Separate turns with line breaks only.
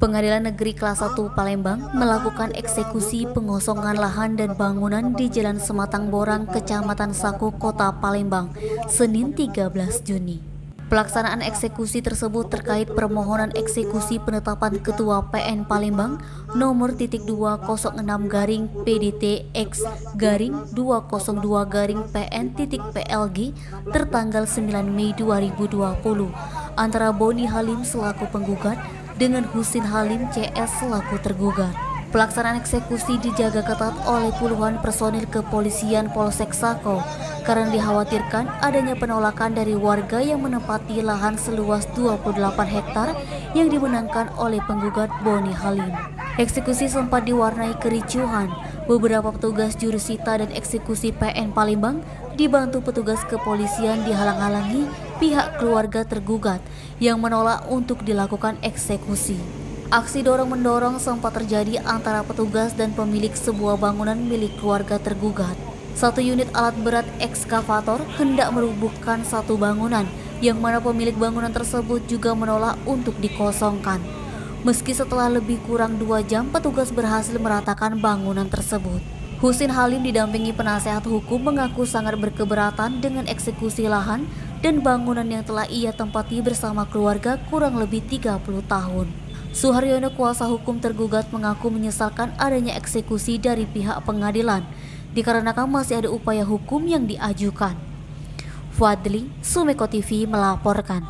Pengadilan Negeri Kelas 1 Palembang melakukan eksekusi pengosongan lahan dan bangunan di Jalan Sematang Borang, Kecamatan Sako, Kota Palembang, Senin 13 Juni. Pelaksanaan eksekusi tersebut terkait permohonan eksekusi penetapan Ketua PN Palembang nomor 202/PDT-X-202/PN.PLG tertanggal 9 Mei 2020 antara Boni Halim selaku penggugat dengan Husin Halim CS selaku tergugat. Pelaksanaan eksekusi dijaga ketat oleh puluhan personil kepolisian Polsek Sako karena dikhawatirkan adanya penolakan dari warga yang menempati lahan seluas 28 hektar yang dimenangkan oleh penggugat Boni Halim. Eksekusi sempat diwarnai kericuhan. Beberapa petugas jurusita dan eksekusi PN Palembang dibantu petugas kepolisian dihalang-halangi pihak keluarga tergugat yang menolak untuk dilakukan eksekusi. Aksi dorong-mendorong sempat terjadi antara petugas dan pemilik sebuah bangunan milik keluarga tergugat. Satu unit alat berat ekskavator hendak merubuhkan satu bangunan, yang mana pemilik bangunan tersebut juga menolak untuk dikosongkan. Meski setelah lebih kurang 2 jam, petugas berhasil meratakan bangunan tersebut. Husin Halim didampingi penasehat hukum mengaku sangat berkeberatan dengan eksekusi lahan dan bangunan yang telah ia tempati bersama keluarga kurang lebih 30 tahun. Suharyono, kuasa hukum tergugat, mengaku menyesalkan adanya eksekusi dari pihak pengadilan dikarenakan masih ada upaya hukum yang diajukan. Fadli, Sumeko TV melaporkan.